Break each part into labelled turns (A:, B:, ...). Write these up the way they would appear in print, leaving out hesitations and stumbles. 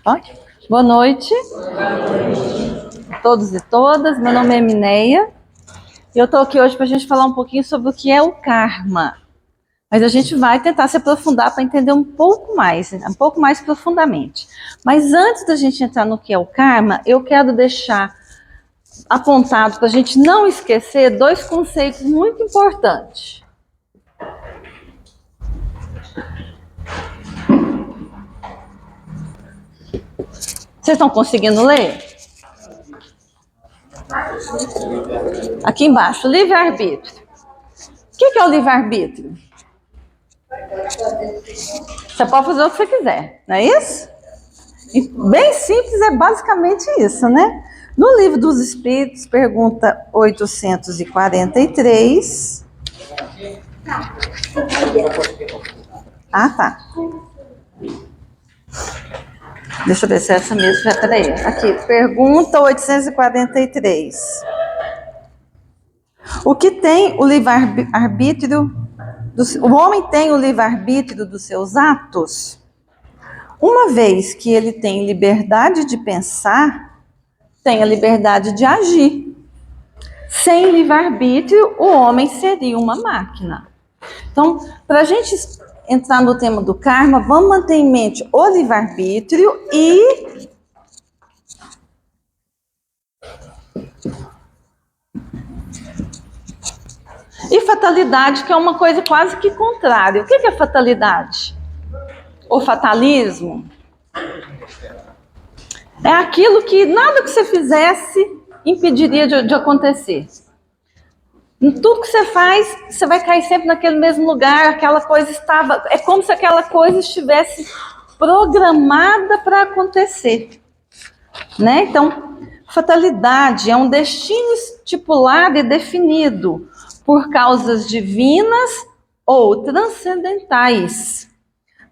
A: Pode? Boa noite a todos e todas. Meu nome é Mineia e eu estou aqui hoje para a gente falar um pouquinho sobre o que é o karma. Mas a gente vai tentar se aprofundar para entender um pouco mais profundamente. Mas antes da gente entrar no que é o karma, eu quero deixar apontado para a gente não esquecer dois conceitos muito importantes. Vocês estão conseguindo ler? Aqui embaixo, livre-arbítrio. O que é o livre-arbítrio? Você pode fazer o que você quiser, não é isso? E bem simples, é basicamente isso, né? No Livro dos Espíritos, pergunta 843. Ah, tá. Deixa eu ver se é essa mesmo. Peraí. Aqui, pergunta 843. O que tem o livre-arbítrio? O homem tem o livre-arbítrio dos seus atos? Uma vez que ele tem liberdade de pensar, tem a liberdade de agir. Sem livre-arbítrio, o homem seria uma máquina. Então, para a gente entrar no tema do karma, vamos manter em mente o livre-arbítrio e fatalidade, que é uma coisa quase que contrária. O que é fatalidade? O fatalismo é aquilo que nada que você fizesse impediria de acontecer. Em tudo que você faz, você vai cair sempre naquele mesmo lugar, aquela coisa estava... É como se aquela coisa estivesse programada para acontecer. Né? Então, fatalidade é um destino estipulado e definido por causas divinas ou transcendentais.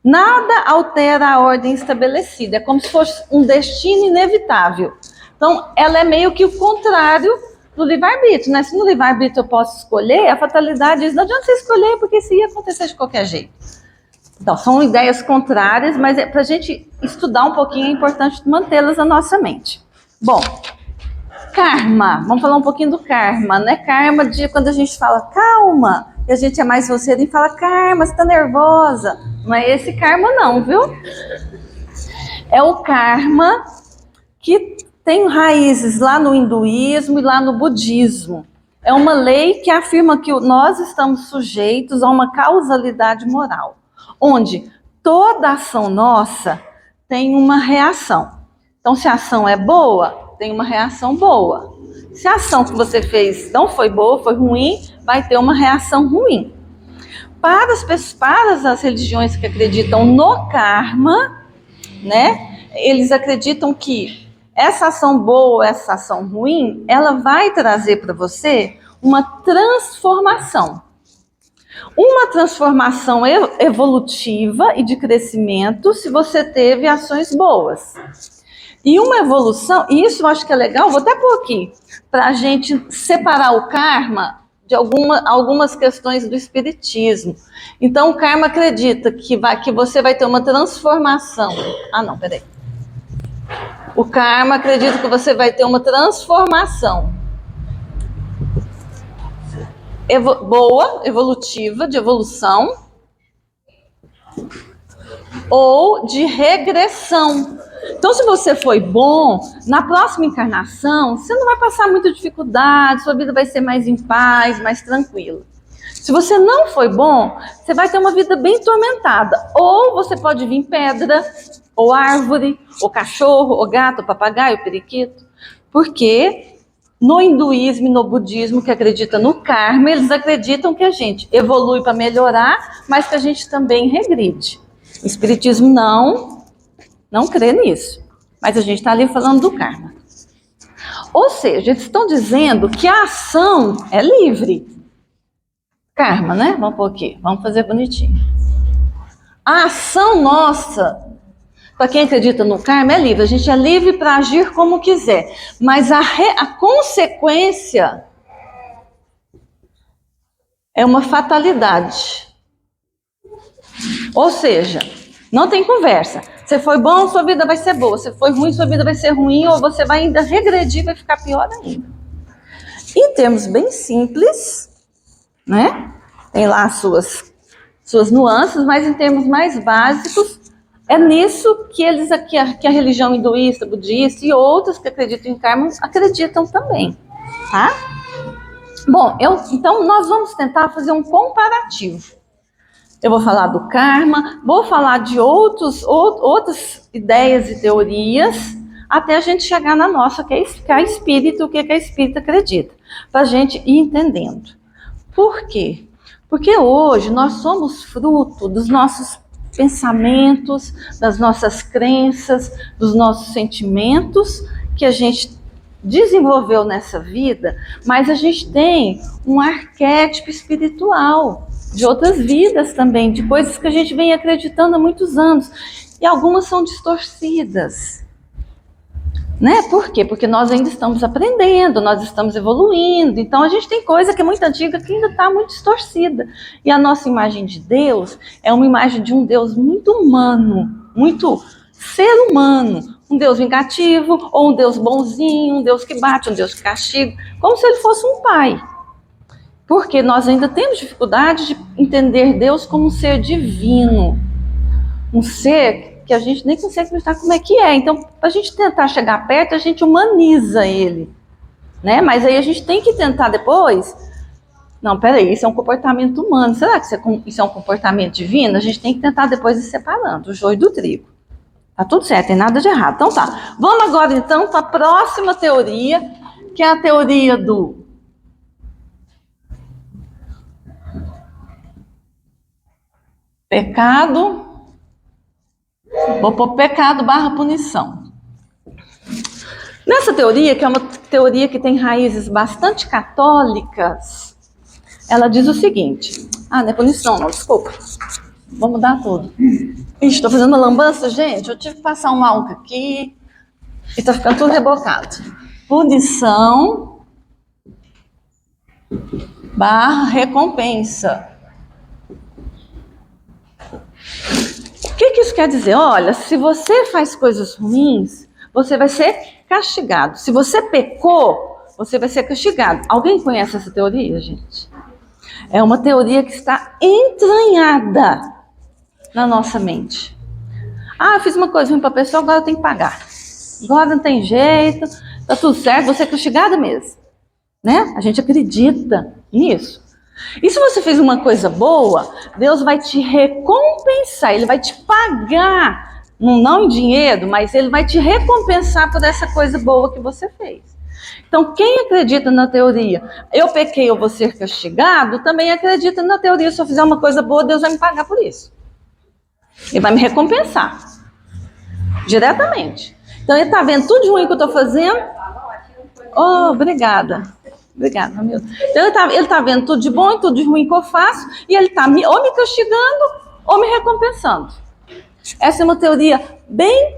A: Nada altera a ordem estabelecida, é como se fosse um destino inevitável. Então, ela é meio que o contrário do livre-arbítrio, né? Se no livre-arbítrio eu posso escolher, a fatalidade diz, não adianta você escolher, porque isso ia acontecer de qualquer jeito. Então, são ideias contrárias, mas para a gente estudar um pouquinho é importante mantê-las na nossa mente. Bom, karma, vamos falar um pouquinho do karma, né? Karma de quando a gente fala calma, e a gente é mais grosseiro e fala karma, você tá nervosa. Não é esse karma não, viu? É o karma que tem raízes lá no hinduísmo e lá no budismo. É uma lei que afirma que nós estamos sujeitos a uma causalidade moral, onde toda ação nossa tem uma reação. Então, se a ação é boa, tem uma reação boa. Se a ação que você fez não foi boa, foi ruim, vai ter uma reação ruim. Para as religiões que acreditam no karma, né, eles acreditam que essa ação boa, essa ação ruim, ela vai trazer para você uma transformação. Uma transformação evolutiva e de crescimento se você teve ações boas. E uma evolução, e isso eu acho que é legal, vou até pôr aqui, para a gente separar o karma de algumas questões do espiritismo. Então o karma acredita que você vai ter uma transformação. Ah não, peraí. O karma acredita que você vai ter uma transformação boa, evolutiva, de evolução, ou de regressão. Então, se você foi bom, na próxima encarnação, você não vai passar muita dificuldade, sua vida vai ser mais em paz, mais tranquila. Se você não foi bom, você vai ter uma vida bem tormentada. Ou você pode vir pedra, ou árvore, ou cachorro, ou gato, ou papagaio, ou periquito. Porque no hinduísmo e no budismo, que acredita no karma, eles acreditam que a gente evolui para melhorar, mas que a gente também regride. O espiritismo não crê nisso, mas a gente está ali falando do karma. Ou seja, eles estão dizendo que a ação é livre. Karma, né? Vamos pôr aqui, vamos fazer bonitinho. A ação nossa, para quem acredita no karma, é livre. A gente é livre para agir como quiser, mas a consequência é uma fatalidade. Ou seja, não tem conversa. Você foi bom, sua vida vai ser boa. Se foi ruim, sua vida vai ser ruim, ou você vai ainda regredir, vai ficar pior ainda. Em termos bem simples, né? Tem lá as suas nuances, mas em termos mais básicos, é nisso que que a religião hinduísta, budista e outras que acreditam em karma acreditam também, tá? Bom, então nós vamos tentar fazer um comparativo. Eu vou falar do karma, vou falar de outras ideias e teorias, até a gente chegar na nossa, que é espírita, o que a espírita acredita, para a gente ir entendendo. Por quê? Porque hoje nós somos fruto dos nossos pensamentos, das nossas crenças, dos nossos sentimentos que a gente desenvolveu nessa vida, mas a gente tem um arquétipo espiritual de outras vidas também, de coisas que a gente vem acreditando há muitos anos, e algumas são distorcidas, né? Por quê? Porque nós ainda estamos aprendendo, nós estamos evoluindo, então a gente tem coisa que é muito antiga que ainda está muito distorcida, e a nossa imagem de Deus é uma imagem de um Deus muito humano, muito ser humano, um Deus vingativo, ou um Deus bonzinho, um Deus que bate, um Deus que castiga, como se ele fosse um pai. Porque nós ainda temos dificuldade de entender Deus como um ser divino, um ser que a gente nem consegue acreditar como é que é. Então, para a gente tentar chegar perto, a gente humaniza ele, né? Mas aí a gente tem que tentar depois, não, peraí, isso é um comportamento humano, será que isso é um comportamento divino? A gente tem que tentar depois ir separando o joio do trigo. Tá tudo certo, tem nada de errado. Então tá, vamos agora então para a próxima teoria, que é a teoria do pecado, vou pôr pecado / punição. Nessa teoria, que é uma teoria que tem raízes bastante católicas, ela diz o seguinte, não é punição não, desculpa, vou mudar tudo. Ixi, estou fazendo uma lambança, gente, eu tive que passar um álcool aqui e tá ficando tudo rebocado. Punição / recompensa. O que isso quer dizer? Olha, se você faz coisas ruins, você vai ser castigado. Se você pecou, você vai ser castigado. Alguém conhece essa teoria, gente? É uma teoria que está entranhada na nossa mente. Ah, eu fiz uma coisa ruim para a pessoa, agora eu tenho que pagar. Agora não tem jeito, tá tudo certo, vou ser castigada mesmo. Né? A gente acredita nisso. E se você fez uma coisa boa, Deus vai te recompensar, Ele vai te pagar, não em dinheiro, mas Ele vai te recompensar por essa coisa boa que você fez. Então, quem acredita na teoria, eu pequei, eu vou ser castigado, também acredita na teoria, se eu fizer uma coisa boa, Deus vai me pagar por isso. Ele vai me recompensar, diretamente. Então, Ele está vendo tudo de ruim que eu estou fazendo. Oh, obrigada. Obrigada, meu Deus. Então, ele tá vendo tudo de bom e tudo de ruim que eu faço, e ele está ou me castigando ou me recompensando. Essa é uma teoria bem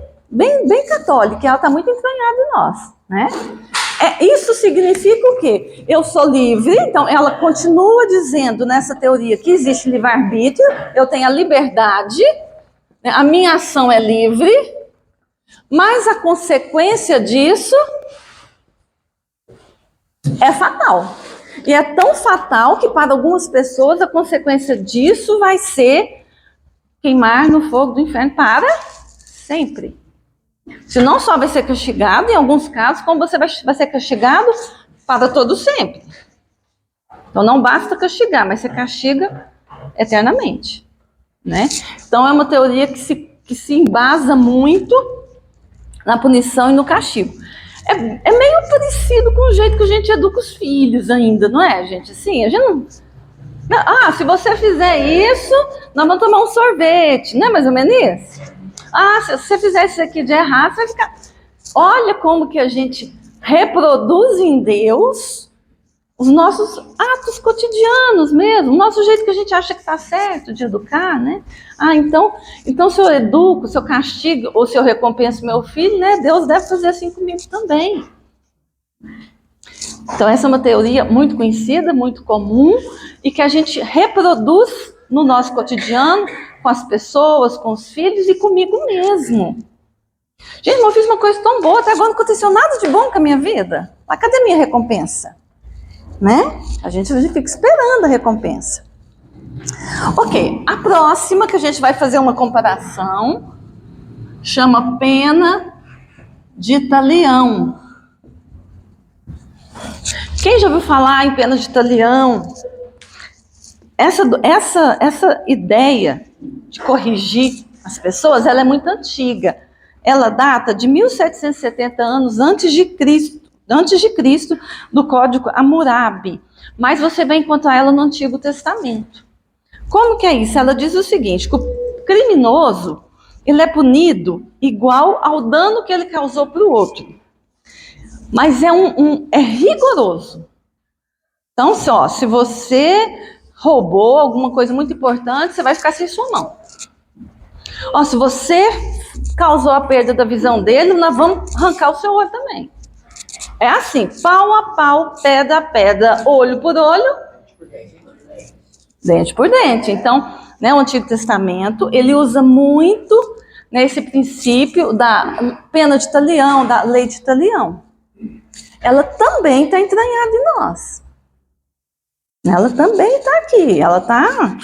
A: católica, ela está muito entranhada em nós, né? Isso significa o quê? Eu sou livre, então ela continua dizendo nessa teoria que existe livre-arbítrio, eu tenho a liberdade, né? A minha ação é livre, mas a consequência disso é fatal. E é tão fatal que para algumas pessoas a consequência disso vai ser queimar no fogo do inferno para sempre. Você não só vai ser castigado, em alguns casos, como você vai ser castigado para todo sempre. Então não basta castigar, mas você castiga eternamente, né? Então é uma teoria que se embasa muito na punição e no castigo. É meio parecido com o jeito que a gente educa os filhos ainda, não é, gente? Assim, a gente não... Ah, se você fizer isso, nós vamos tomar um sorvete, não é mais ou menos isso? Ah, se você fizer isso aqui de errado, você vai ficar... Olha como que a gente reproduz em Deus os nossos atos cotidianos mesmo, o nosso jeito que a gente acha que está certo de educar, né? Ah, então se eu educo, se eu castigo ou se eu recompenso meu filho, né? Deus deve fazer assim comigo também. Então essa é uma teoria muito conhecida, muito comum e que a gente reproduz no nosso cotidiano com as pessoas, com os filhos e comigo mesmo. Gente, eu fiz uma coisa tão boa, até agora não aconteceu nada de bom com a minha vida. Mas cadê a minha recompensa? Né? A gente fica esperando a recompensa. Ok, a próxima que a gente vai fazer uma comparação chama pena de talião. Quem já ouviu falar em pena de talião? Essa ideia de corrigir as pessoas, ela é muito antiga. Ela data de 1770 anos antes de Cristo, do Código Hammurabi. Mas você vai encontrar ela no Antigo Testamento. Como que é isso? Ela diz o seguinte, que o criminoso, ele é punido igual ao dano que ele causou para o outro. Mas é rigoroso. Então, se você roubou alguma coisa muito importante, você vai ficar sem sua mão. Se você causou a perda da visão dele, nós vamos arrancar o seu olho também. É assim, pau a pau, pedra a pedra, olho por olho, dente por dente. Então, o Antigo Testamento, ele usa muito esse princípio da pena de talião, da lei de talião. Ela também está entranhada em nós. Ela também está aqui, ela está,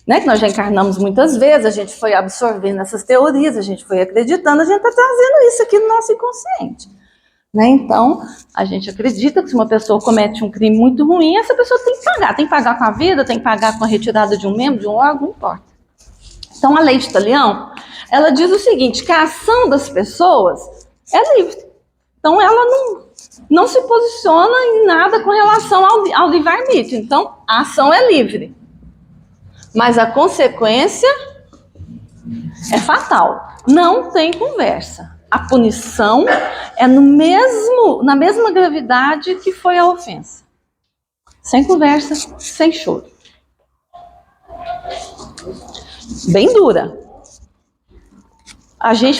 A: que nós já encarnamos muitas vezes, a gente foi absorvendo essas teorias, a gente foi acreditando, a gente está trazendo isso aqui no nosso inconsciente. Então, a gente acredita que se uma pessoa comete um crime muito ruim, essa pessoa tem que pagar com a vida, tem que pagar com a retirada de um membro, de um órgão, não importa. Então, a lei de talião, ela diz o seguinte, que a ação das pessoas é livre. Então, ela não se posiciona em nada com relação ao livre-arbítrio. Então, a ação é livre. Mas a consequência é fatal. Não tem conversa. A punição é na mesma gravidade que foi a ofensa. Sem conversa, sem choro. Bem dura.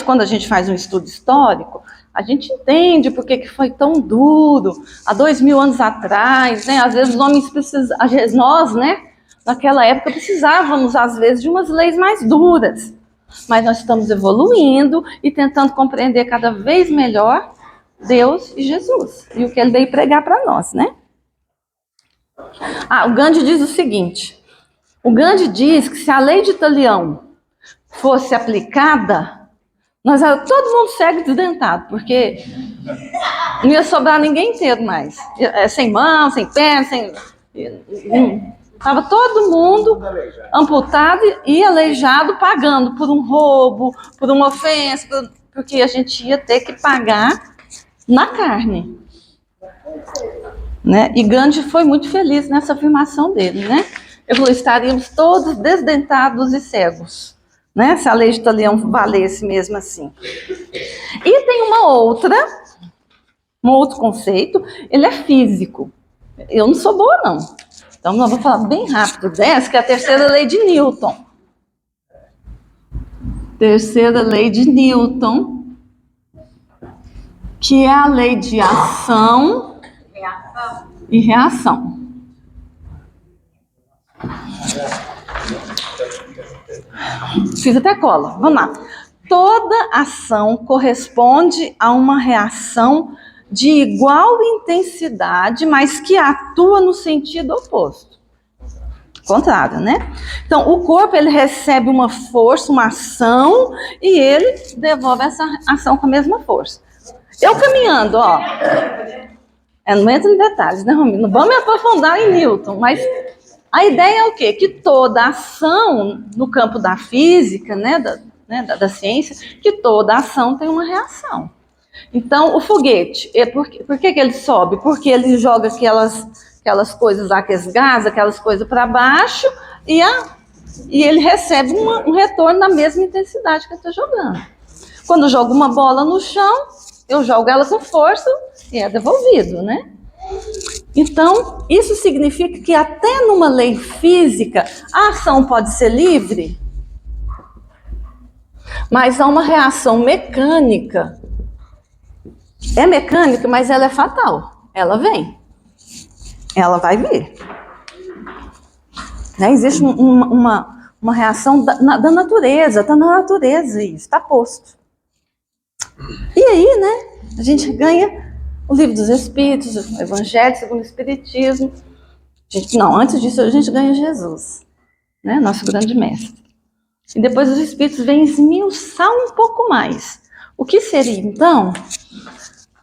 A: Quando a gente faz um estudo histórico, a gente entende por que foi tão duro. Há 2000 anos atrás, às vezes os homens nós, naquela época precisávamos, às vezes, de umas leis mais duras. Mas nós estamos evoluindo e tentando compreender cada vez melhor Deus e Jesus. E o que ele veio pregar para nós, o Gandhi diz o seguinte. O Gandhi diz que se a lei de talião fosse aplicada, todo mundo cego e desdentado, porque não ia sobrar ninguém inteiro mais. Sem mão, sem pé, estava todo mundo amputado e aleijado, pagando por um roubo, por uma ofensa, porque a gente ia ter que pagar na carne. E Gandhi foi muito feliz nessa afirmação dele. Ele falou, estaríamos todos desdentados e cegos. Se a lei de talião valesse mesmo assim. E tem um outro conceito, ele é físico. Eu não sou boa, não. Então, nós vamos falar bem rápido dessa, que é a terceira lei de Newton. Terceira lei de Newton, que é a lei de ação e reação. Fiz até cola. Vamos lá. Toda ação corresponde a uma reação de igual intensidade, mas que atua no sentido oposto. Contrário, Então, o corpo, ele recebe uma força, uma ação, e ele devolve essa ação com a mesma força. Eu caminhando, não entra em detalhes, Romina? Não vamos me aprofundar em Newton, mas a ideia é o quê? Que toda ação no campo da física, da ciência, que toda ação tem uma reação. Então, o foguete, por que ele sobe? Porque ele joga aquelas coisas lá, aqueles gases, aquelas coisas para baixo, e ele recebe um retorno na mesma intensidade que ele está jogando. Quando eu jogo uma bola no chão, eu jogo ela com força e é devolvido, Então, isso significa que até numa lei física, a ação pode ser livre, mas há uma reação mecânica. É mecânica, mas ela é fatal. Ela vem. Ela vai vir. Existe uma uma reação da natureza, está na natureza isso, está posto. E aí, né, a gente ganha o Livro dos Espíritos, o Evangelho segundo o Espiritismo. Antes disso a gente ganha Jesus, né, nosso grande mestre. E depois os Espíritos vêm esmiuçar um pouco mais. O que seria, então,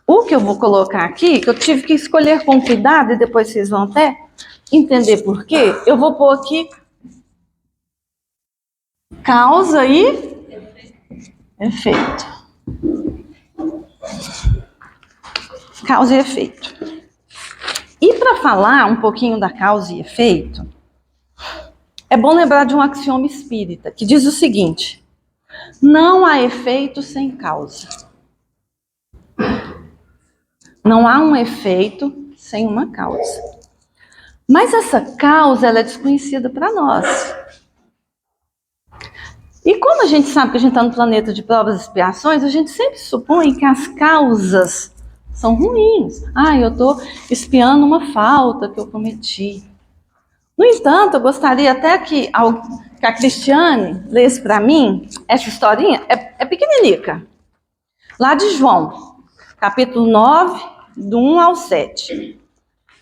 A: o que eu vou colocar aqui, que eu tive que escolher com cuidado, e depois vocês vão até entender por quê, eu vou pôr aqui causa e efeito. Causa e efeito. E para falar um pouquinho da causa e efeito, é bom lembrar de um axioma espírita, que diz o seguinte: não há efeito sem causa. Não há um efeito sem uma causa. Mas essa causa, ela é desconhecida para nós. E como a gente sabe que a gente está no planeta de provas e expiações, a gente sempre supõe que as causas são ruins. Eu estou expiando uma falta que eu cometi. No entanto, eu gostaria até que a Cristiane lesse para mim essa historinha, é pequeninica, lá de João, capítulo 9, do 1 ao 7.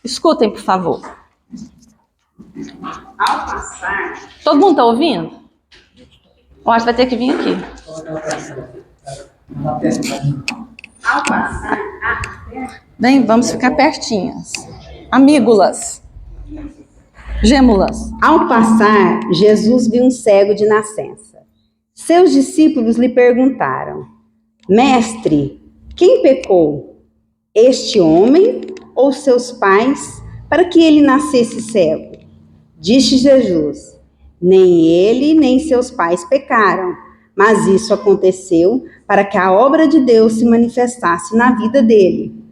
A: Escutem, por favor.
B: Ao passar...
A: Todo mundo está ouvindo? Eu acho que vai ter que vir aqui.
B: Ao passar...
A: Bem, vamos ficar pertinhas. Amígulas. Gêmulas.
B: Ao passar, Jesus viu um cego de nascença. Seus discípulos lhe perguntaram: Mestre, quem pecou? Este homem ou seus pais, para que ele nascesse cego? Disse Jesus: nem ele nem seus pais pecaram, mas isso aconteceu para que a obra de Deus se manifestasse na vida dele.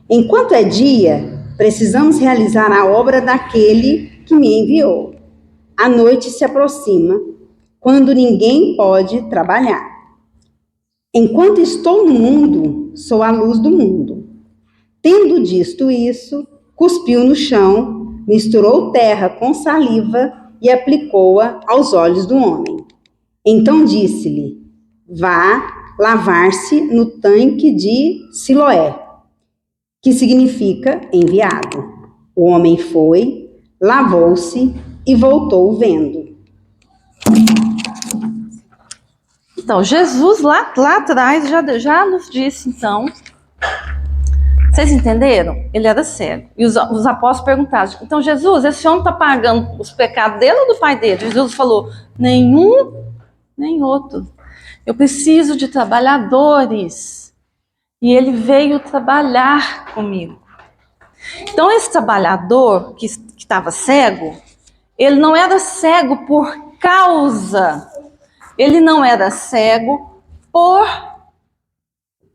B: Enquanto é dia, precisamos realizar a obra daquele que me enviou. A noite se aproxima, quando ninguém pode trabalhar. Enquanto estou no mundo, sou a luz do mundo. Tendo dito isso, cuspiu no chão, misturou terra com saliva e aplicou-a aos olhos do homem. Então disse-lhe: vá lavar-se no tanque de Siloé, que significa enviado. O homem foi, lavou-se e voltou vendo.
A: Então, Jesus lá atrás já nos disse, então. Vocês entenderam? Ele era cego. E os apóstolos perguntaram: então, Jesus, esse homem está pagando os pecados dele ou do pai dele? Jesus falou: nenhum, nem outro. Eu preciso de trabalhadores. E ele veio trabalhar comigo. Então, esse trabalhador que estava cego, ele não era cego por causa. Ele não era cego por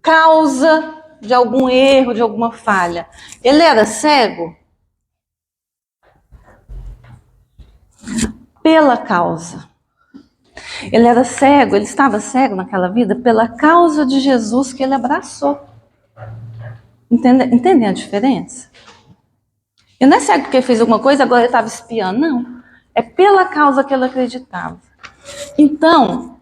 A: causa de algum erro, de alguma falha. Ele era cego pela causa. Ele era cego, ele estava cego naquela vida pela causa de Jesus que ele abraçou. Entendem a diferença? Ele não é cego porque fez alguma coisa, agora ele estava espiando, não. É pela causa que ele acreditava. Então,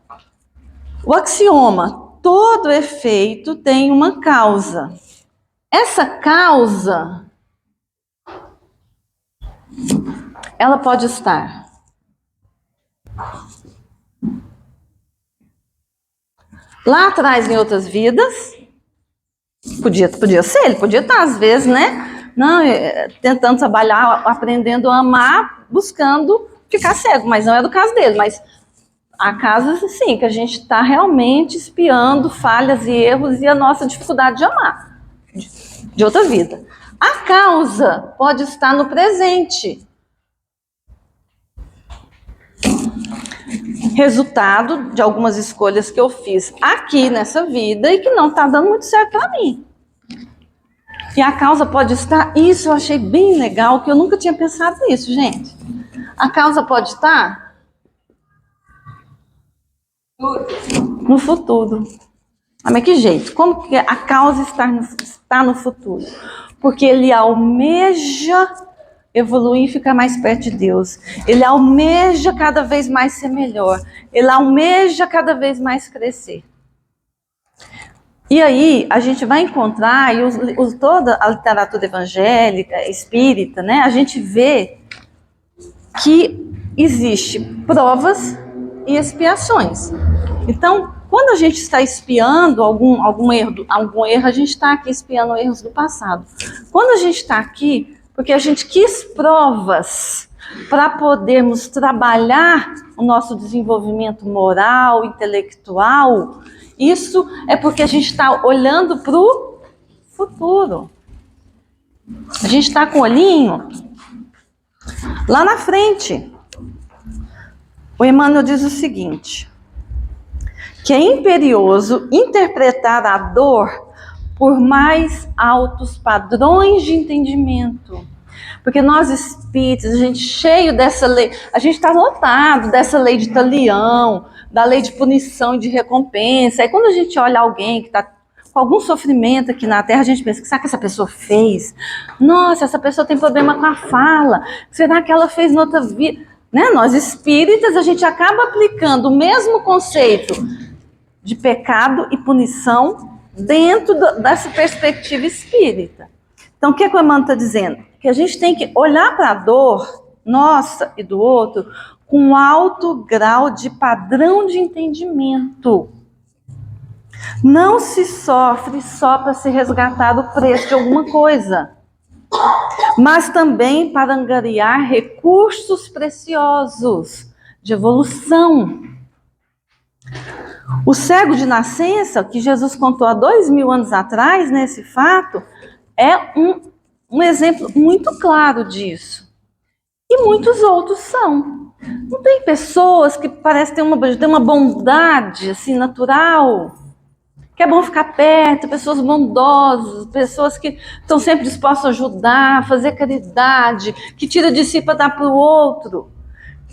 A: o axioma: todo efeito tem uma causa. Essa causa, ela pode estar lá atrás em outras vidas. Podia ser, ele podia estar às vezes, né? Não, tentando trabalhar, aprendendo a amar, buscando ficar cego, mas não é do caso dele. Mas há casos, sim, que a gente está realmente espiando falhas e erros e a nossa dificuldade de amar, de outra vida. A causa pode estar no presente. Resultado de algumas escolhas que eu fiz aqui nessa vida e que não está dando muito certo para mim. E a causa pode estar, isso eu achei bem legal, que eu nunca tinha pensado nisso, gente. A causa pode estar no futuro. Mas que jeito? Como que a causa está no futuro? Porque ele almeja evoluir e ficar mais perto de Deus. Ele almeja cada vez mais ser melhor. Ele almeja cada vez mais crescer. E aí a gente vai encontrar, e toda a literatura evangélica, espírita, né? A gente vê que existe provas e expiações. Então, quando a gente está espiando algum erro, a gente está aqui espiando erros do passado. Quando a gente está aqui, porque a gente quis provas para podermos trabalhar o nosso desenvolvimento moral, intelectual, isso é porque a gente está olhando para o futuro. A gente está com o olhinho lá na frente. O Emmanuel diz o seguinte, que é imperioso interpretar a dor por mais altos padrões de entendimento. Porque nós espíritos, a gente cheio dessa lei, a gente está lotado dessa lei de talião, da lei de punição e de recompensa. Aí quando a gente olha alguém que está com algum sofrimento aqui na Terra, a gente pensa, o que será que essa pessoa fez? Nossa, essa pessoa tem problema com a fala. Será que ela fez noutra vida? Né? Nós espíritas, a gente acaba aplicando o mesmo conceito de pecado e punição dentro dessa perspectiva espírita. Então, o que o Emmanuel está dizendo? Que a gente tem que olhar para a dor nossa e do outro com alto grau de padrão de entendimento. Não se sofre só para se resgatar o preço de alguma coisa, mas também para angariar recursos preciosos de evolução. O cego de nascença, que Jesus contou há 2000 anos atrás, nesse fato, é um exemplo muito claro disso. E muitos outros são. Não tem pessoas que parecem ter uma bondade assim, natural, que é bom ficar perto, pessoas bondosas, pessoas que estão sempre dispostas a ajudar, fazer caridade, que tira de si para dar para o outro.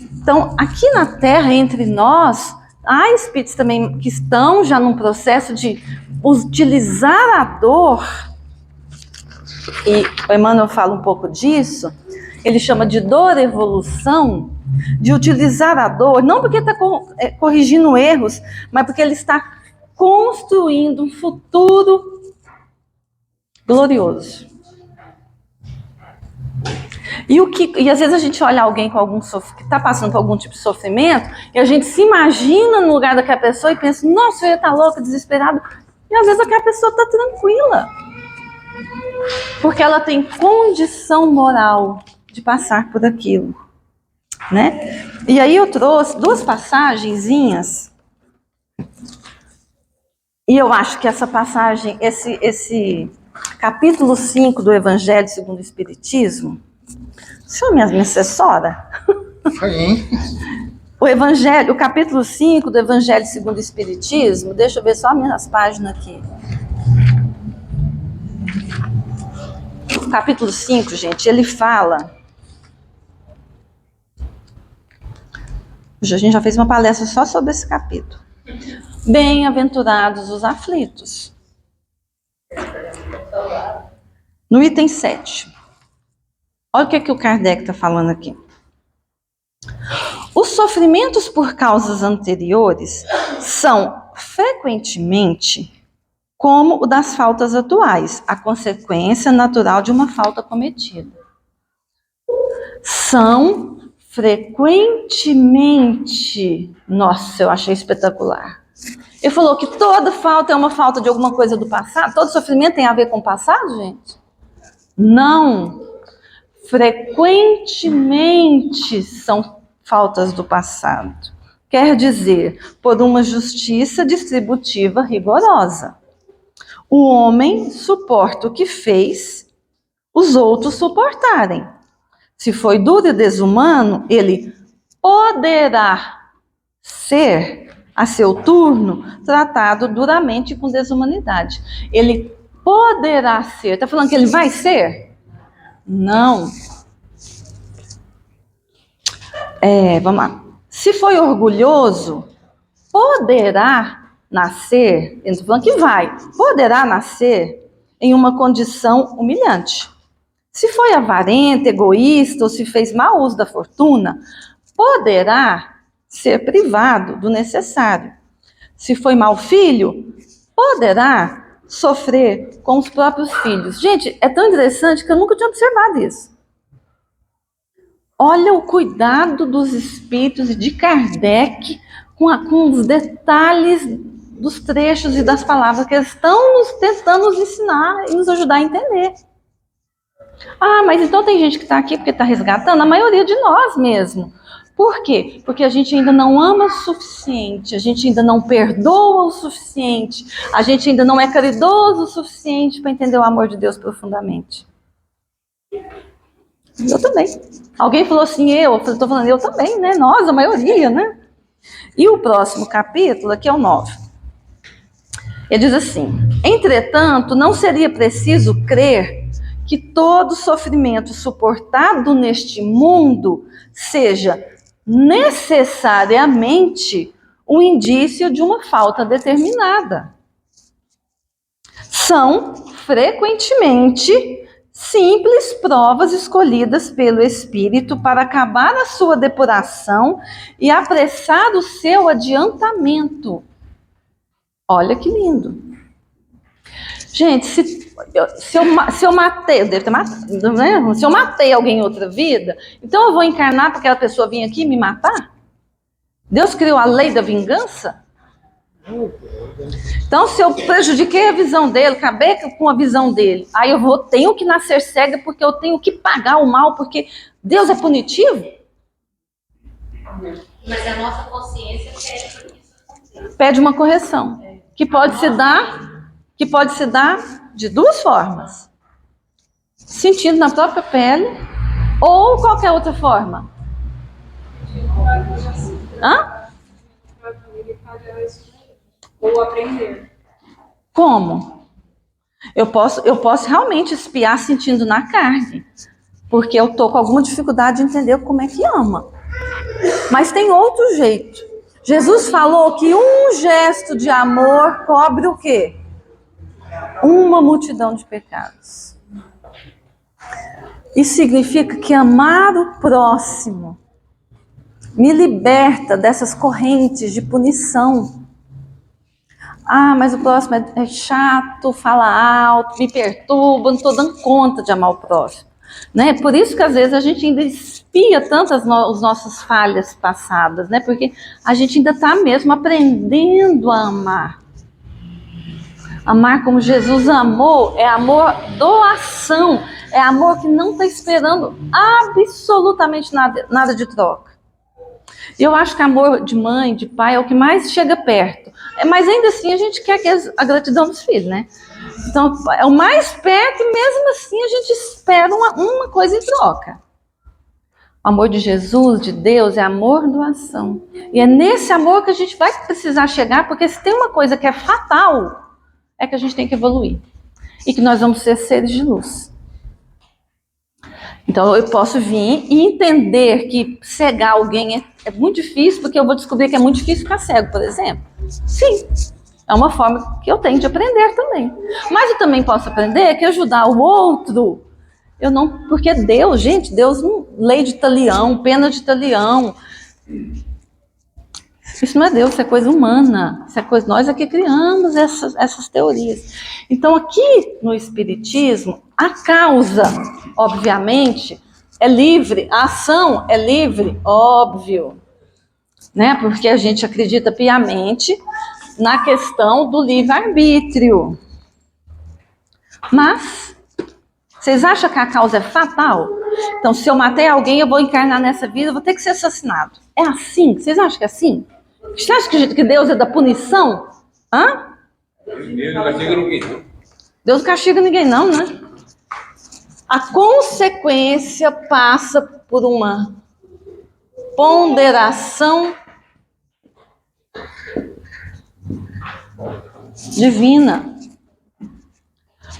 A: Então, aqui na Terra, entre nós, há espíritos também que estão já num processo de utilizar a dor, e o Emmanuel fala um pouco disso, ele chama de dor-evolução, de utilizar a dor, não porque está corrigindo erros, mas porque ele está construindo um futuro glorioso. E às vezes a gente olha alguém com que está passando por algum tipo de sofrimento, e a gente se imagina no lugar daquela pessoa e pensa, nossa, eu ia estar louca, desesperado. E às vezes aquela pessoa está tranquila, porque ela tem condição moral de passar por aquilo, né? E aí eu trouxe duas passagenzinhas, e eu acho que essa passagem, esse capítulo 5 do Evangelho segundo o Espiritismo, deixa eu me assessora. O Evangelho, o capítulo 5 do Evangelho segundo o Espiritismo, deixa eu ver só minhas páginas aqui. O capítulo 5, gente, ele fala... A gente já fez uma palestra só sobre esse capítulo. Bem-aventurados os aflitos. No item 7. Olha o que o Kardec está falando aqui. Os sofrimentos por causas anteriores são frequentemente como o das faltas atuais, a consequência natural de uma falta cometida. São frequentemente, nossa, eu achei espetacular. Ele falou que toda falta é uma falta de alguma coisa do passado, todo sofrimento tem a ver com o passado, gente? Não. Frequentemente são faltas do passado. Quer dizer, por uma justiça distributiva rigorosa. O homem suporta o que fez, os outros suportarem. Se foi duro e desumano, ele poderá ser, a seu turno, tratado duramente com desumanidade. Ele poderá ser. Está falando que ele vai ser? Não. Vamos lá. Se foi orgulhoso, poderá nascer, ele está falando que vai, poderá nascer em uma condição humilhante. Se foi avarento, egoísta ou se fez mau uso da fortuna, poderá ser privado do necessário. Se foi mau filho, poderá sofrer com os próprios filhos. Gente, é tão interessante que eu nunca tinha observado isso. Olha o cuidado dos espíritos e de Kardec com os detalhes dos trechos e das palavras que eles estão tentando nos ensinar e nos ajudar a entender. Ah, mas então tem gente que está aqui porque está resgatando? A maioria de nós mesmo. Por quê? Porque a gente ainda não ama o suficiente, a gente ainda não perdoa o suficiente, a gente ainda não é caridoso o suficiente para entender o amor de Deus profundamente. Eu também. Alguém falou assim, eu estou falando eu também, né? Nós, a maioria, né? E o próximo capítulo, aqui é o 9. Ele diz assim: entretanto, não seria preciso crer que todo sofrimento suportado neste mundo seja necessariamente um indício de uma falta determinada. São, frequentemente, simples provas escolhidas pelo Espírito para acabar a sua depuração e apressar o seu adiantamento. Olha que lindo. Gente, se eu matei, eu devo ter matado, né? Se eu matei alguém em outra vida, então eu vou encarnar para aquela pessoa vir aqui me matar? Deus criou a lei da vingança? Então, se eu prejudiquei a visão dele, acabei com a visão dele, aí tenho que nascer cega porque eu tenho que pagar o mal, porque Deus é punitivo?
C: Mas a nossa consciência
A: Pede uma correção, que pode se dar de duas formas: sentindo na própria pele ou qualquer outra forma. Hã?
D: Ou aprender.
A: Como? Eu posso realmente espiar sentindo na carne, porque eu tô com alguma dificuldade de entender como é que ama. Mas tem outro jeito. Jesus falou que um gesto de amor cobre o quê? Uma multidão de pecados. Isso significa que amar o próximo me liberta dessas correntes de punição. Ah, mas o próximo é chato, fala alto, me perturba, não estou dando conta de amar o próximo. Né? Por isso que às vezes a gente ainda espia tanto as nossas falhas passadas, né? Porque a gente ainda está mesmo aprendendo a amar. Amar como Jesus amou é amor doação, é amor que não está esperando absolutamente nada de troca. Eu acho que amor de mãe, de pai, é o que mais chega perto. Mas ainda assim a gente quer a gratidão dos filhos, né? Então é o mais perto e mesmo assim a gente espera uma coisa em troca. O amor de Jesus, de Deus, é amor doação. E é nesse amor que a gente vai precisar chegar, porque se tem uma coisa que é fatal, é que a gente tem que evoluir. E que nós vamos ser seres de luz. Então eu posso vir e entender que cegar alguém é muito difícil, porque eu vou descobrir que é muito difícil ficar cego, por exemplo. Sim, é uma forma que eu tenho de aprender também. Mas eu também posso aprender que ajudar o outro, porque Deus, gente, Deus não lei de talião, pena de talião. Isso não é Deus, isso é coisa humana. Isso é coisa, nós é que criamos essas teorias. Então aqui no Espiritismo, a causa, obviamente, é livre, a ação é livre, óbvio, né? Porque a gente acredita piamente na questão do livre-arbítrio. Mas, vocês acham que a causa é fatal? Então, se eu matei alguém, eu vou encarnar nessa vida, eu vou ter que ser assassinado. É assim? Vocês acham que é assim? Você acha que Deus é da punição? Hã?
E: Deus não castiga ninguém, não.
A: Deus não castiga ninguém, não, né? A consequência passa por uma ponderação divina.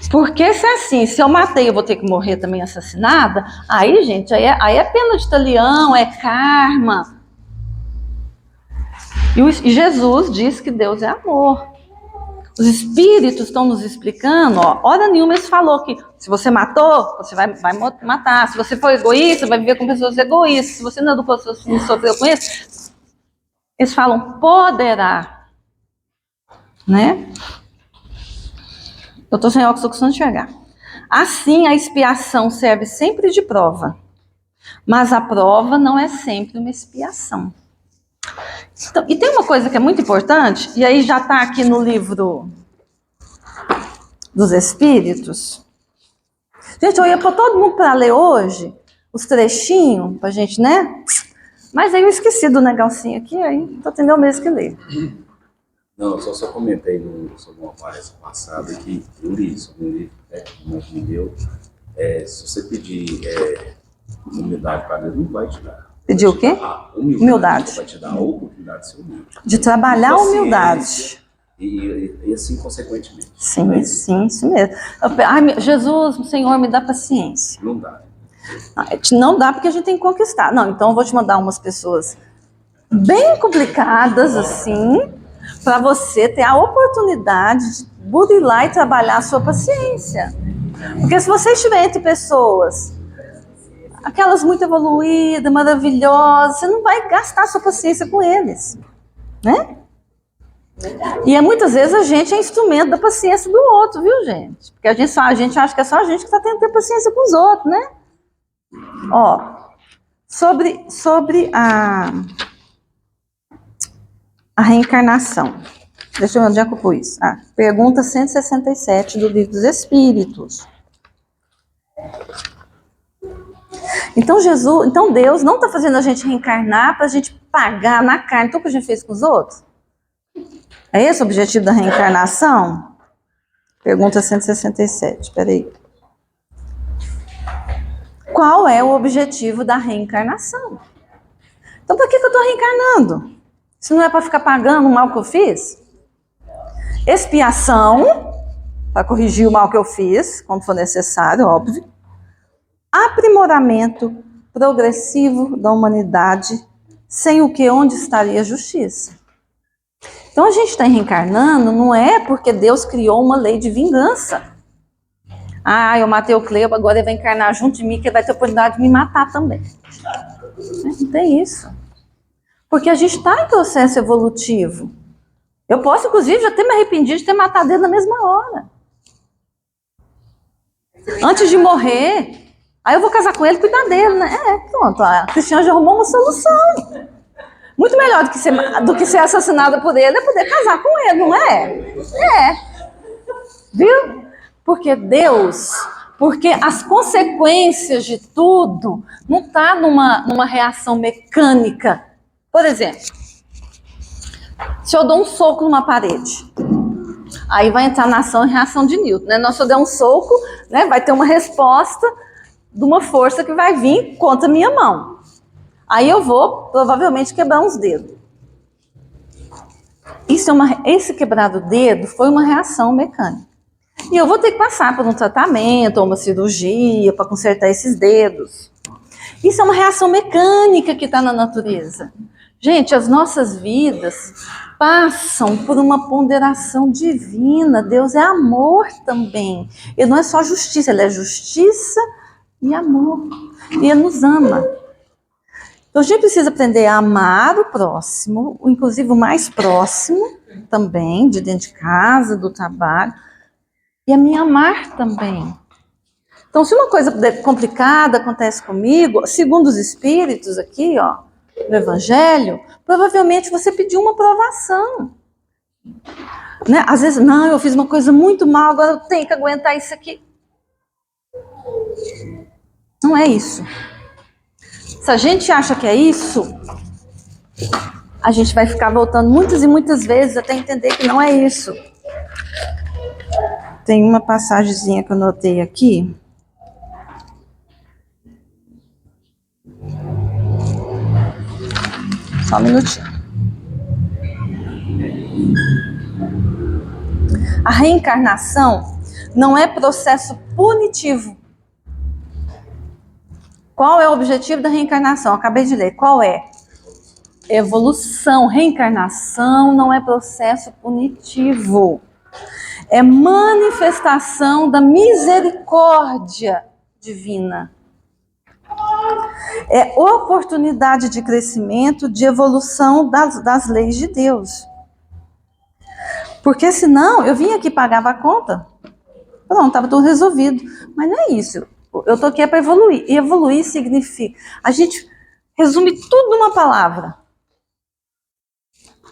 A: Porque se é assim, se eu matei, eu vou ter que morrer também assassinada, aí, gente, aí é pena de talião, é karma. E Jesus diz que Deus é amor. Os espíritos estão nos explicando, ó, hora nenhuma eles falou que se você matou, você vai matar. Se você for egoísta, vai viver com pessoas egoístas. Se você não educou seus filhos, sofreu com isso, eles falam poderá, né? Eu estou sem óculos, estou conseguindo enxergar. Assim, a expiação serve sempre de prova, mas a prova não é sempre uma expiação. Então, e tem uma coisa que é muito importante, e aí já está aqui no livro dos Espíritos. Gente, eu ia para todo mundo para ler hoje os trechinhos, para a gente, né? Mas aí eu esqueci do negocinho aqui, aí estou tendo mesmo que ler.
F: Não, eu só comentei sobre uma palestra passada que eu li sobre um livro que me deu. Se você pedir humildade para Deus, não vai te dar.
A: Pediu o quê? Humildade.
F: Vai te dar a oportunidade de ser humilde.
A: De trabalhar a humildade.
F: E assim, consequentemente.
A: Sim, sim, isso mesmo. Ai, Jesus, Senhor, me dá paciência.
F: Não dá.
A: Não dá porque a gente tem que conquistar. Não, então eu vou te mandar umas pessoas bem complicadas, assim, para você ter a oportunidade de burilar e trabalhar a sua paciência. Porque se você estiver entre pessoas, aquelas muito evoluídas, maravilhosas, você não vai gastar sua paciência com eles, né? E muitas vezes a gente é instrumento da paciência do outro, viu, gente? Porque a gente acha que é só a gente que está tendo que ter paciência com os outros, né? Ó, sobre a reencarnação. Deixa eu ver onde é que eu pus. Pergunta 167 do Livro dos Espíritos. Então Deus não está fazendo a gente reencarnar para a gente pagar na carne tudo que a gente fez com os outros? É esse o objetivo da reencarnação? Pergunta 167, espera aí. Qual é o objetivo da reencarnação? Então, para que eu estou reencarnando? Se não é para ficar pagando o mal que eu fiz? Expiação, para corrigir o mal que eu fiz, quando for necessário, óbvio. Aprimoramento progressivo da humanidade, sem o que onde estaria a justiça? Então, a gente está reencarnando não é porque Deus criou uma lei de vingança. Eu matei o Cleo, agora ele vai encarnar junto de mim, que ele vai ter a oportunidade de me matar também. Não tem isso. Porque a gente está em processo evolutivo. Eu posso, inclusive, já ter me arrependido de ter matado ele na mesma hora. Antes de morrer, aí eu vou casar com ele e cuidar dele, né? Pronto, a Cristiane já arrumou uma solução. Muito melhor do que ser assassinada por ele é poder casar com ele, não é? Viu? Porque as consequências de tudo não está numa reação mecânica. Por exemplo, se eu dou um soco numa parede, aí vai entrar na ação e reação de Newton, né? Se eu der um soco, né, vai ter uma resposta de uma força que vai vir contra a minha mão. Aí eu vou, provavelmente, quebrar uns dedos. Esse quebrar do dedo foi uma reação mecânica. E eu vou ter que passar por um tratamento ou uma cirurgia para consertar esses dedos. Isso é uma reação mecânica que está na natureza. Gente, as nossas vidas passam por uma ponderação divina. Deus é amor também. Ele não é só justiça, ele é justiça e amor. E ele nos ama. Então a gente precisa aprender a amar o próximo, inclusive o mais próximo também, de dentro de casa, do trabalho, e a me amar também. Então, se uma coisa complicada acontece comigo, segundo os espíritos aqui, ó, no Evangelho, provavelmente você pediu uma provação. Né? Às vezes, não, eu fiz uma coisa muito mal, agora eu tenho que aguentar isso aqui. Não é isso. Se a gente acha que é isso, a gente vai ficar voltando muitas e muitas vezes até entender que não é isso. Tem uma passagemzinha que eu notei aqui. Só um minutinho. A reencarnação não é processo punitivo. Qual é o objetivo da reencarnação? Acabei de ler. Qual é? Evolução. Reencarnação não é processo punitivo. É manifestação da misericórdia divina. É oportunidade de crescimento, de evolução das leis de Deus. Porque senão, eu vim aqui e pagava a conta, pronto, estava tudo resolvido. Mas não é isso. Eu estou aqui para evoluir. E evoluir significa... A gente resume tudo numa palavra.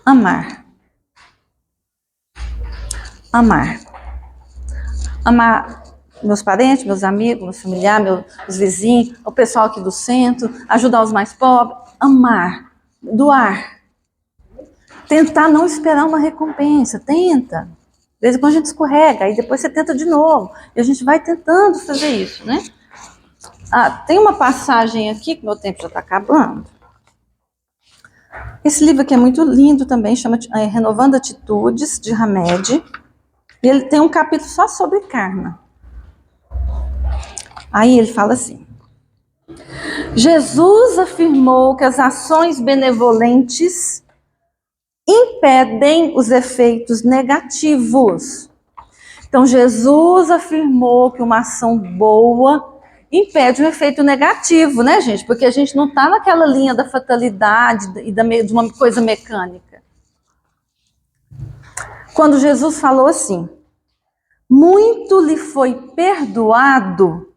A: Amar. Amar. Amar meus parentes, meus amigos, meus familiares, meus vizinhos, o pessoal aqui do centro, ajudar os mais pobres. Amar. Doar. Tentar não esperar uma recompensa. Tenta. De vez em quando a gente escorrega, aí depois você tenta de novo. E a gente vai tentando fazer isso, né? Tem uma passagem aqui, que meu tempo já está acabando. Esse livro aqui é muito lindo também, chama Renovando Atitudes, de Hamed. E ele tem um capítulo só sobre karma. Aí ele fala assim: Jesus afirmou que as ações benevolentes impedem os efeitos negativos. Então, Jesus afirmou que uma ação boa impede um efeito negativo, né, gente? Porque a gente não está naquela linha da fatalidade e de uma coisa mecânica. Quando Jesus falou assim: muito lhe foi perdoado,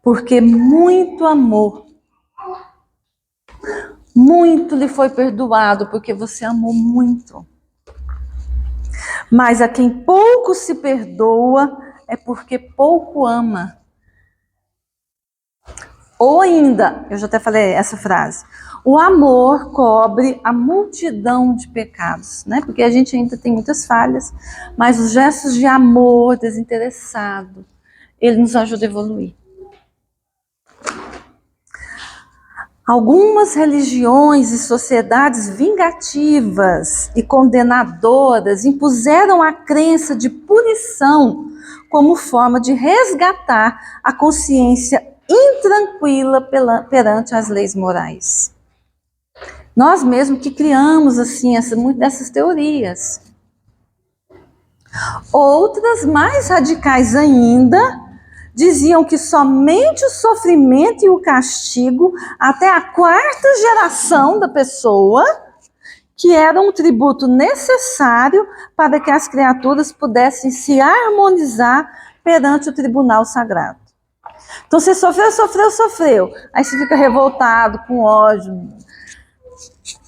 A: porque muito amor. Muito lhe foi perdoado, porque você amou muito. Mas a quem pouco se perdoa, é porque pouco ama. Ou ainda, eu já até falei essa frase, o amor cobre a multidão de pecados, né? Porque a gente ainda tem muitas falhas, mas os gestos de amor desinteressado, ele nos ajuda a evoluir. Algumas religiões e sociedades vingativas e condenadoras impuseram a crença de punição como forma de resgatar a consciência intranquila perante as leis morais. Nós mesmos que criamos assim muitas dessas teorias. Outras, mais radicais ainda, diziam que somente o sofrimento e o castigo, até a quarta geração da pessoa, que era um tributo necessário para que as criaturas pudessem se harmonizar perante o tribunal sagrado. Então você sofreu. Aí você fica revoltado, com ódio,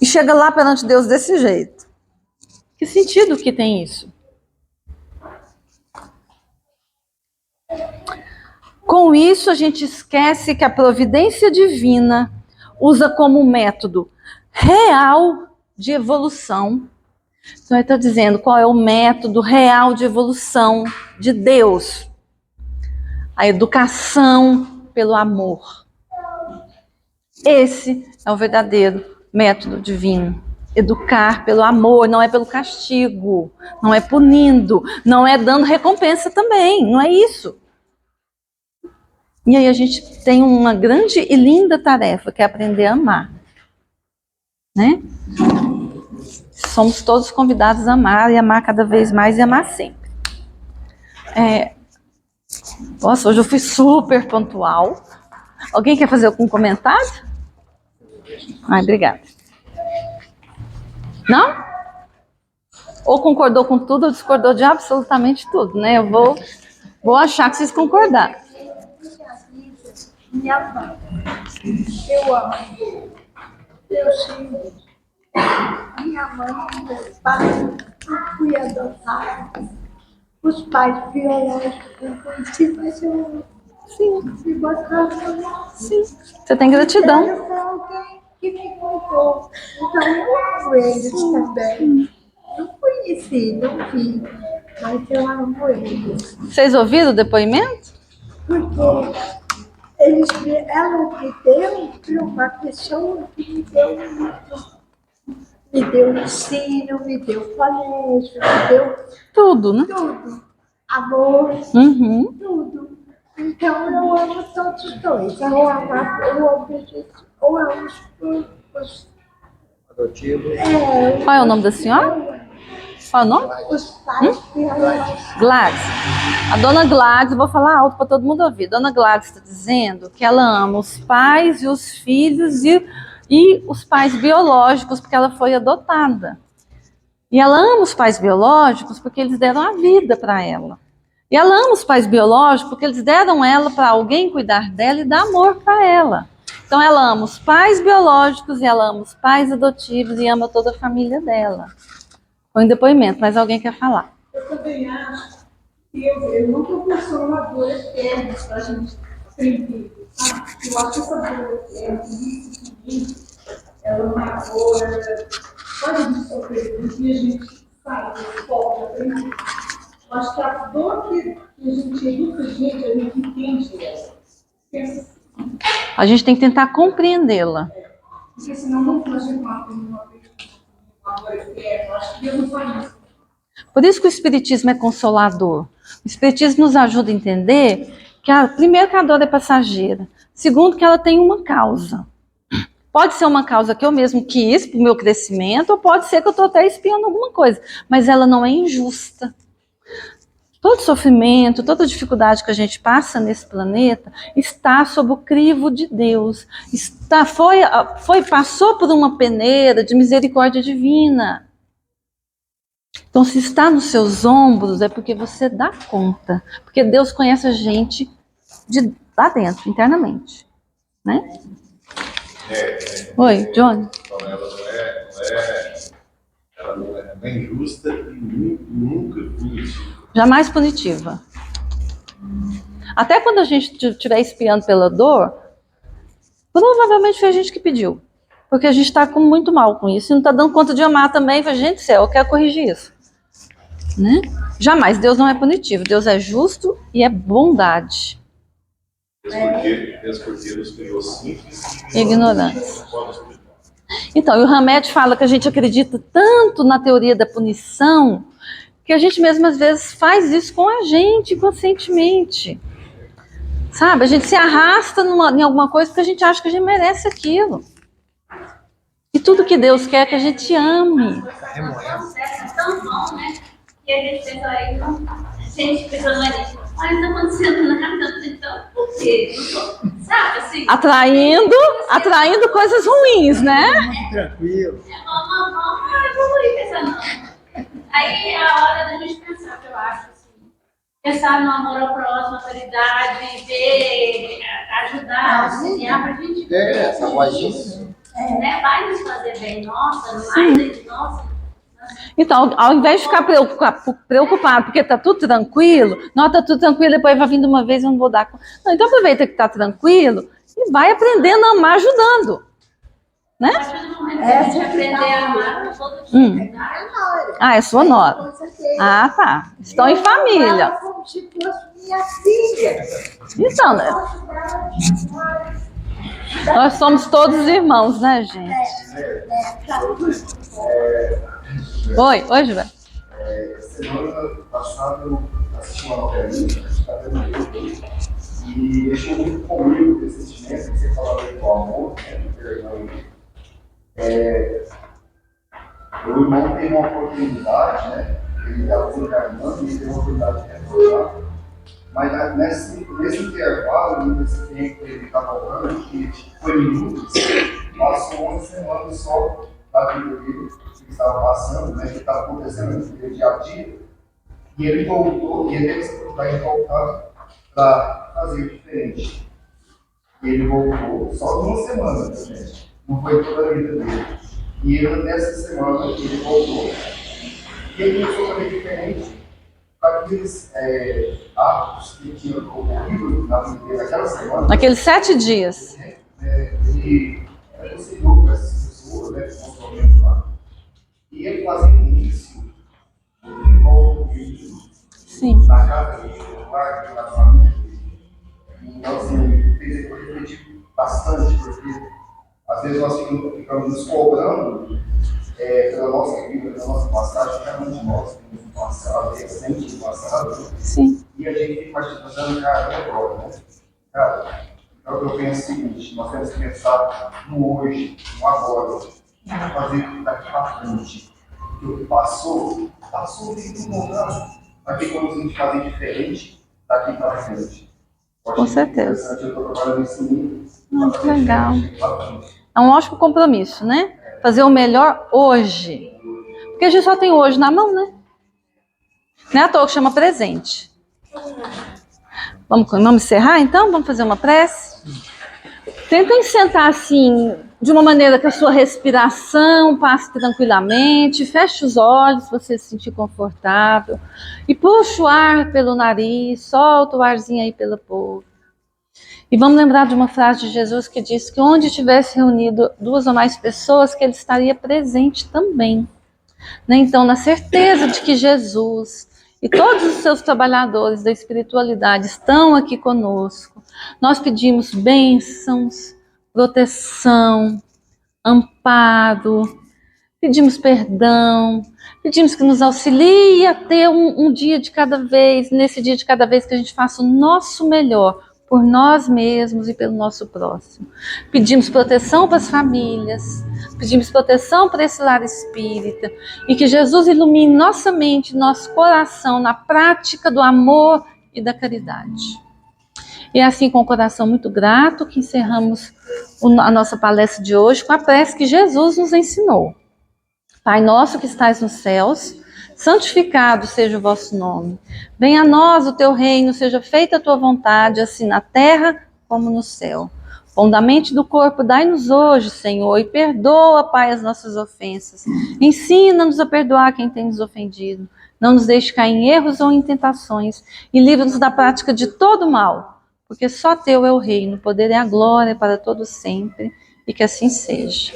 A: e chega lá perante Deus desse jeito. Que sentido que tem isso? Com isso, a gente esquece que a providência divina usa como método real de evolução. Então, ele está dizendo qual é o método real de evolução de Deus. A educação pelo amor. Esse é o verdadeiro método divino. Educar pelo amor, não é pelo castigo, não é punindo, não é dando recompensa também, não é isso. E aí a gente tem uma grande e linda tarefa, que é aprender a amar. Né? Somos todos convidados a amar, e amar cada vez mais e amar sempre. Nossa, hoje eu fui super pontual. Alguém quer fazer algum comentário? Ai, obrigada. Não? Ou concordou com tudo, ou discordou de absolutamente tudo, né? Eu vou achar que vocês concordaram.
G: Minha mãe, eu amo, meus filhos, minha mãe e meu pai, eu fui adotada, os pais biológicos eu conheci, mas eu amo. Sim. Se botar,
A: sim. Você tem gratidão.
G: Eu quero alguém que me cuidou, então eu amo eles também. Não conheci, não vi, mas eu amo eles.
A: Vocês ouviram o depoimento?
G: Porque ela me deu para uma pessoa que me deu muito. Me deu ensino, me deu colégio, me deu
A: tudo, né?
G: Tudo. Amor, tudo. Então eu amo todos os dois. Eu amo os adotivos.
A: Qual é o nome da senhora? Qual é o nome?
G: Os pais biológicos.
A: Gladys. A dona Gladys, eu vou falar alto para todo mundo ouvir. Dona Gladys está dizendo que ela ama os pais e os filhos e os pais biológicos, porque ela foi adotada. E ela ama os pais biológicos porque eles deram a vida para ela. E ela ama os pais biológicos porque eles deram ela para alguém cuidar dela e dar amor para ela. Então ela ama os pais biológicos e ela ama os pais adotivos e ama toda a família dela. Foi um depoimento, mas alguém quer falar.
D: Eu também acho que eu não proporciono dor eterna para a gente aprender, sabe? Eu acho que essa dor eterna, ela é uma dor, pode me sofrer, porque a gente sabe, pode aprender. Eu acho que a dor que a gente educa, a gente entende ela. Pensa assim.
A: A gente tem que tentar compreendê-la.
D: Porque senão não a gente não aprende uma dor eterna. Eu acho que Deus não faz isso.
A: Por isso que o Espiritismo é consolador. O Espiritismo nos ajuda a entender que, primeiro, que a dor é passageira. Segundo, que ela tem uma causa. Pode ser uma causa que eu mesmo quis para o meu crescimento, ou pode ser que eu estou até espiando alguma coisa. Mas ela não é injusta. Todo sofrimento, toda dificuldade que a gente passa nesse planeta está sob o crivo de Deus. Passou por uma peneira de misericórdia divina. Então, se está nos seus ombros, é porque você dá conta. Porque Deus conhece a gente de lá dentro, internamente. Né? Oi, Johnny.
H: Então, ela não é bem justa e nunca punitiva.
A: Jamais punitiva. Até quando a gente estiver espiando pela dor, provavelmente foi a gente que pediu. Porque a gente está muito mal com isso e não está dando conta de amar também. Gente do céu, eu quero corrigir isso. Né? Jamais, Deus não é punitivo. Deus é justo e é bondade.
H: Deus porque nos criou simples
A: e ignorantes. Então, e o Hamed fala que a gente acredita tanto na teoria da punição que a gente mesmo às vezes faz isso com a gente, inconscientemente. Sabe? A gente se arrasta em alguma coisa porque a gente acha que a gente merece aquilo. E tudo que Deus quer é que a gente ame.
C: É tão bom, né? E a gente pensa aí, não, a gente pensa no mas não está acontecendo nada, então por quê? Sabe assim?
A: Atraindo coisas ruins, né?
I: Tranquilo.
C: Vamos ir pensando. Aí é a hora da gente pensar, eu acho, assim. Pensar no amor ao próximo, a caridade, ver, ajudar, auxiliar pra gente ver.
I: Essa vozinha.
C: Né? Vai nos fazer bem, nossa, não vai nossa.
A: Então, ao invés de ficar preocupado porque tá tudo tranquilo, não, tá tudo tranquilo, depois vai vir de uma vez e eu não vou dar conta. Não, então aproveita que tá tranquilo e vai aprendendo a amar ajudando. Né?
C: A partir do momento que a gente aprender a amar, eu vou te
A: Ah, é sua nora. Ah, tá. Estão em família.
G: Ela como se fosse minha filha.
A: Então, né? Nós somos todos irmãos, né, gente? Oi, Gilberto.
I: Semana passada eu assisti uma novelinha, está vendo e mexeu muito comigo esse sentimento que você falava aí do amor, do perdão. O irmão tem uma oportunidade, né? Ele está desencarnando e tem uma oportunidade de retornar. Mas nesse intervalo, nesse tempo que ele está voltando, que foi minutos, passou 11 semanas só da vida dele, que estava passando, né? Que estava acontecendo no dia a dia. E ele voltou, e ele vai voltar para fazer diferente. E ele voltou só de uma semana, né? Não foi toda a vida dele. E ele, nessa semana, ele voltou. E ele começou a fazer diferente aqueles atos que tinham ocorrido na vida dele naquela semana.
A: Naqueles 7 dias.
I: Ele conseguiu com essas pessoas, né, com lá. E ele fazendo isso, ele voltou
A: Sim.
I: na casa dele, no lar dele, na família dele. Então, assim, fez ele refletir bastante, porque às vezes nós ficamos nos cobrando pela nossa vida, pela nossa passagem, cada um de nós temos um passado, recente do passado,
A: Sim.
I: e a gente fica pensando, cara, e agora, né? Cara, então eu penso o seguinte, nós temos que pensar no hoje, no agora, fazer daqui para frente. porque o que passou, tem que mudar. Aqui quando a gente fazer diferente, daqui para frente.
A: Com certeza.
I: Eu estou trabalhando nesse nível.
A: Que legal. É um ótimo compromisso, né? Fazer o melhor hoje. Porque a gente só tem hoje na mão, né? Não é à toa que chama presente. Vamos encerrar então? Vamos fazer uma prece? Tentem sentar assim, de uma maneira que a sua respiração passe tranquilamente. Feche os olhos se você se sentir confortável. E puxa o ar pelo nariz, solta o arzinho aí pela boca. E vamos lembrar de uma frase de Jesus que diz que onde tivesse reunido 2 ou mais pessoas, que ele estaria presente também. Né? Então, na certeza de que Jesus e todos os seus trabalhadores da espiritualidade estão aqui conosco, nós pedimos bênçãos, proteção, amparo, pedimos perdão, pedimos que nos auxilie a ter um dia de cada vez, nesse dia de cada vez que a gente faça o nosso melhor, por nós mesmos e pelo nosso próximo. Pedimos proteção para as famílias, pedimos proteção para esse lar espírita e que Jesus ilumine nossa mente, nosso coração na prática do amor e da caridade. E é assim, com o coração muito grato, que encerramos a nossa palestra de hoje com a prece que Jesus nos ensinou. Pai nosso que estais nos céus, santificado seja o vosso nome. Venha a nós o teu reino, seja feita a tua vontade, assim na terra como no céu. Pão da mente do corpo, dai-nos hoje, Senhor, e perdoa, Pai, as nossas ofensas. Ensina-nos a perdoar quem tem nos ofendido. Não nos deixe cair em erros ou em tentações, e livra-nos da prática de todo mal, porque só teu é o reino, o poder e a glória para todos sempre, e que assim seja.